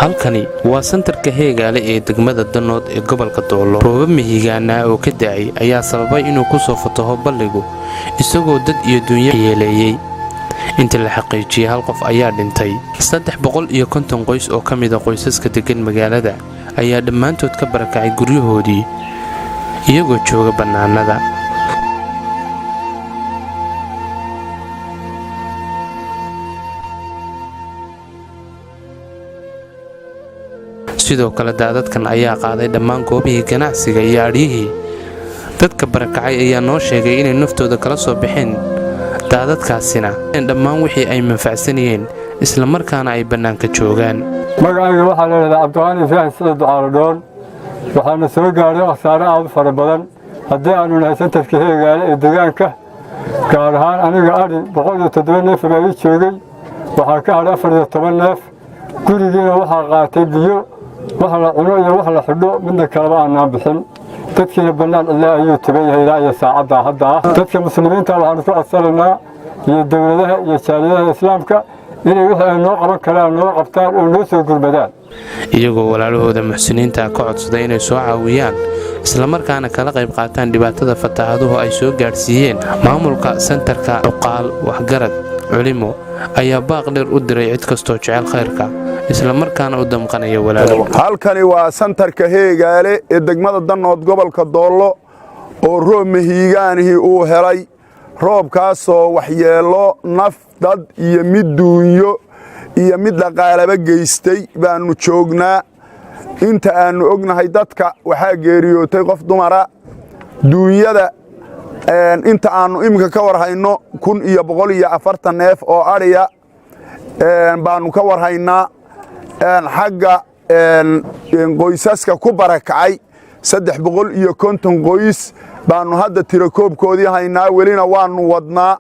halkani waa santarka heegaale ee degmada Danood ee gobolka Doolo. Roobab mihigaana oo ka da'ay ayaa sababay inuu ku soo fataho balligu isagoo dad iyo dunya yeeleeyay. inta la xaqiijiyay hal qof ayaa dhintay. 350 qoys oo ka mid ah qoysaska degan magaalada ayaa dhammaantood ka barakacay guryahoodii iyagoo jooga bannaanada. sidoo kale daadadkan ayaa qaaday dhammaan goobihii ganacsiga iyo adhiyihii. dadka barakacay ayaa noo sheegay inay naftooda kala soo baxeen daadadkaasina dhammaan wixii ay manfacsanayeen isla markaana ay bannaanka joogaan. magacayga waxaa la yidhaahdaa Cabdiqaani Ibrahim Saciid Ducaaloodhoon. waxaana soo gaaray khasaare aad u fara badan haddii aanu nahay santarka heegaale ee deegaanka, gaar ahaan aniga adhi 107 neef baa ii joogay. waxaa ka hadhay 14 neef. gurigiina waxaa qaatay biyo, wax la cuno iyo wax la xidho midna kaleba aanaan bixin. dadkiina bannaan ilaa ayuu tagan yahay ilaa iyo saacadda hadda ah. dadka muslimiinta waxaanu ku codsanaynaa iyo dowladaha iyo jaaliyadaha islaamka inay wixii ay noo qaban karaan noo qabtaan oo noo soo gurmadaan. iyagoo walaalahooda muxsiniinta ka codsaday inay soo caawiyaan isla markaana kala qayb qaataan dhibaatada fataahaduhu ay soo gaarsiiyeen. maamulka santarka Cuqaal Waxgarad Culimo ayaa baaq dheer u diray cid kastoo jecel khayrka isla markaana u damqanaya walaalahooda. halkani waa santarka heegaale ee degmada Danood gobolka Doolo oo roob mihigaanihii uu helay. roobkaasoo waxyeelo naf dad iyo mid duunyo iyo mid dhaqaalaba geystay baanu joognaa. inta aanu ognahay dadka waxaa geeriyootay qof dumara. duunyada inta aanu imika ka warhayno 140 neef oo adhiya baanu ka warhaynaa. xagga qoysaska ku barakacay 350 qoys baanu hadda tirakoobkoodii haynaa, welina waanu wadnaa.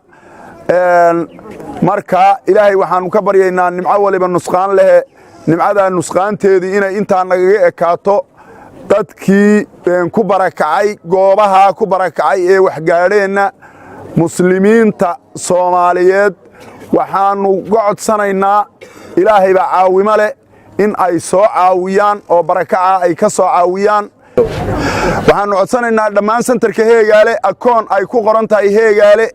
marka ilaahay waxaanu ka baryaynaa nimco waliba nusqaan lehe nimcadaa nusqaanteedii inay intaa nagaga ekaato. dadkii ku barakacay goobaha ku barakacay ee waxgaadheenna muslimiinta Soomaaliyeed waxaanu ka codsanaynaa ilaahay baa caawimo leh in ay soo caawiyaan oo barakaca ay ka soo caawiyaan. waxaanu codsanaynaa dhammaan santarka heegaale akoon ay ku qoran tahay heegaale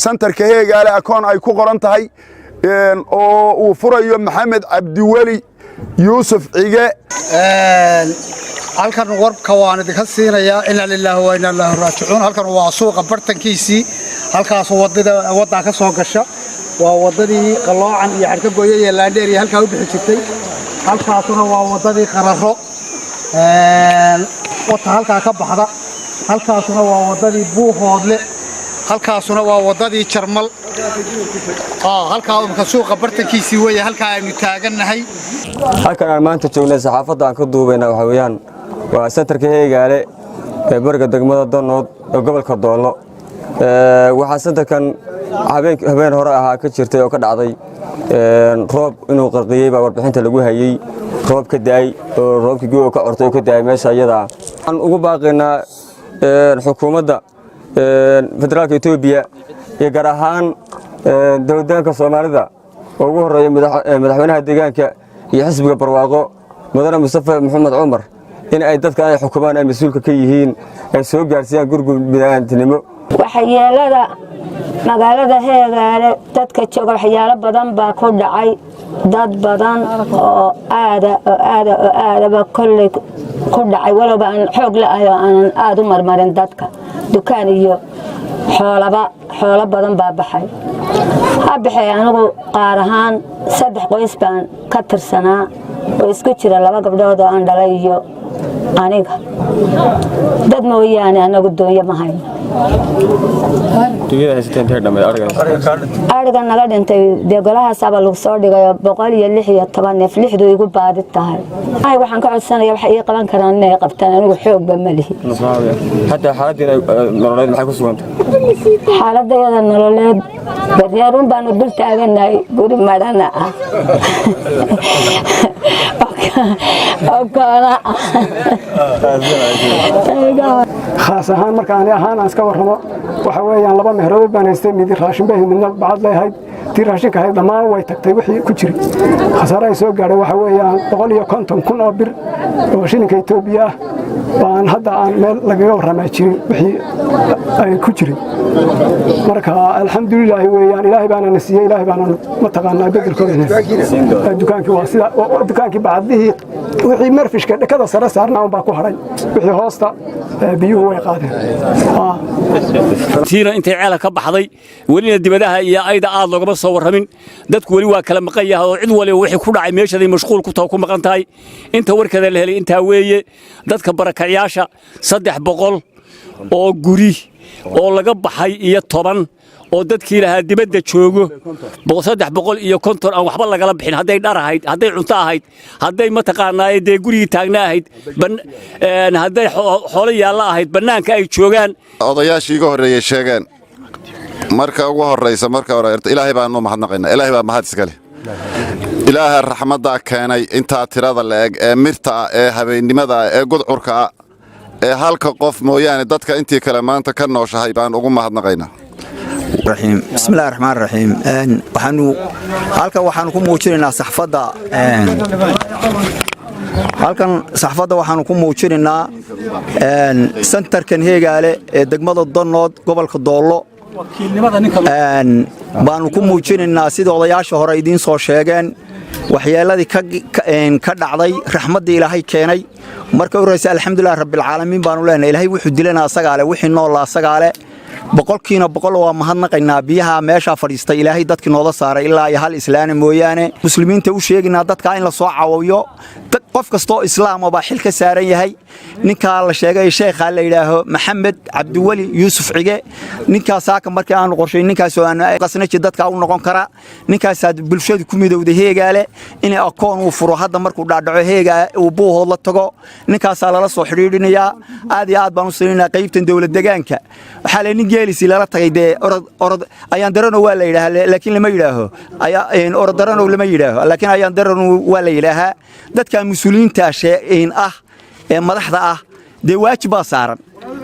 santarka heegaale akoon ay ku qoran tahay oo uu furayo Maxamed Cabdiweli Yuusuf Cige. halkan warka waan idinka siinayaa inna lillahi wa inna ilaihi raaji'uun. halkan waa suuqa bartankiisii, halkaas wadada ka soo gasha waa wadadii qaloocan iyo xarka gooyay ee laandheer iyo halka u bixi jirtay. halkaasuna waa wadadii qararo wata halka ka baxda. halkaasuna waa wadadii Buuhoodle. halkaasuna waa wadadii Jarmal. halka umka suuqa bartankiisii weeye halka aynu taaganahay. halkan aan maanta joognay saxaafadda aan ka duubayna waxa weeyaan waa santarka heegaale ee bariga degmada Danood ee gobolka Doolo. waxaa santarkan habeen hore ahaa ka jirtay oo ka dhacday roob inuu qarqiyay baa warbixinta lagu hayay. roob ka da'ay oo roobkii oo ka cortay oo ka da'ay meesha iyada. aan ugu baaqaynaa xukuumadda federaalka Itoobiya iyo gaar ahaan dowladda Soomaalida oo ugu horeeyay madaxweynaha deegaanka iyo xisbiga barwaaqo mudane Mustafa Maxamed Cumar in ay dadka ay xukumaan ay mas'uulka ka yihiin ay soo gaarsiiyaan gurgud bini'aadantinimo. waxyeelada magaalada heegaale dadka jooga waxyaalo badan baa ku dhacay. dad badan oo aadaba kolley ku dhacay walaba aan xoog la'ahay oo aan aad u marmarin dadka. dukaan iyo xoolo badan baa baxay. baxay anigu qaar ahaan 3 qoys baan ka tirsanaa oo isku jira 2 gabdhood oo aan dhalay iyo aniga. dad mooyaane anagu doonya ma hayno. ariga naga dhintay dee golahaasaba lagu soo dhigay 116 neef. 6 igu baadi tahay. waxaan ka codsanayaa waxa ii qaban karaan inay qabtaan anigu xoogba ma lihi. hatta xaaladina nololeed maxay ku sugantahay? xaaladayada nololeed baryarun baanu dul taaganahay guri madana ah. doona khaas ahaan marka ani ahaan aan iska warramo waxa weeyaan laba mehradood baan haystay mid raashin bay midna bacad leeyahay tii raashinka ahayd dhammaan way tagtay wixii ku jiray khasaare ay soo gaadhay waxa weeyaan 150,000 oo bir oo shilinka Itoobiya ah baan hadda aan meel lagaga warramay jirin wixii ay ku jiray marka alxamdulillaah weeyaan ilaahay baana nasiiyay ilaahay baana mataqaanaa bedelkooda dukaankii waa sida dukaankii bacdihii wixii marfishka dhakada sare saarnaa baa ku haray wixii hoosta biyuhu way qaadeen tiina intay ceela ka baxday welina dibadaha iyo ayda aad looga soo warramin dadku weli waa kala maqan yahay oo cid waliba wixii ku dhacay meeshaday mashquul ku tahay ku maqan tahay inta warkeeda la helay inta weeye dadka barakacayaasha 300 oo guri oo laga baxay iyo 10 oo dadkii lahaa dibadda joogo 300 iyo konton aan waxba lagala bixin haday dhar ahayd haday cunto ahayd haday mataqaanaa ee gurigii taagna ahayd haday xoolo yaala ahayd banaanka ay joogaan odayaashii iga horeeyay sheegeen marka ugu horeysa marka hore ilaahay baan u mahadnaqaynaa ilaahay baa mahad iska leh ilaahay raxmadda keenay inta tirada la eg ee mirta ee habeennimada ee gudcurka ee halka qof mooyaane dadka intii kale maanta ka nooshahay baan ugu mahadnaqaynaa بسم الله الرحمن الرحيم waxaanu ku muujinaynaa saxafada halkan saxafada waxaanu ku muujinaynaa centerkan Heegaale ee degmada Danood gobolka Doollo baanu ku muujinaynaa sida odayaasha hore idin soo sheegeen waxyeeladii ka dhacday raxmadii ilaahay keenay marka horeysa alxamdulillah rabbil caalamiin baanu leenahay ilaahay wuxuu dilanaa asagaale wixii nool asagaale boqolkiina boqol waa mahadnaqaynaa biyaha meesha fadhiistay ilaahay dadkii nooda saaray ilaa iyo hal islaana mooyaane muslimiinta u sheeginaa dadka in la soo caawiyo qof kasto islaam oo xil ka saaran yahay ninka la sheegay sheekha la yiraahdo Maxamed Cabdiwali Yuusuf Cige ninkaas ka markii aan qorshay ninkaas oo aan qasnaci dadka u noqon kara ninkaas bulshadu ku midowday Heegaale in akoon uu furo hadda markuu dhaadhaco Heegaale uu buuhood la tago ninkaas la soo xiriirinayaa aad iyo aad baan u siinaa qaybtan dawlad deegaanka waxa la geelisi la tagay de orod ayaan darano waa la yiraahdaa laakiin lama yiraaho ayaan orod darano lama yiraaho laakiin ayaan darano waa la yiraahaa dadka mas'uuliyiinta ee madaxda ah de waajib saaran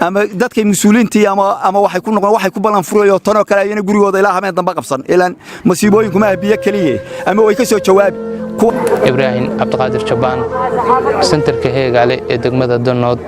ama dadka mas'uuliyiinta ama waxay ku balan furayo tan oo kale ayna gurigooda ilaa habeen dambe qabsan ilaan masiibooyinku ma biyo kaliye ama way ka soo jawaabi Ibrahim Abdulqaadir Jabaan centerka Heegaale ee degmada Danood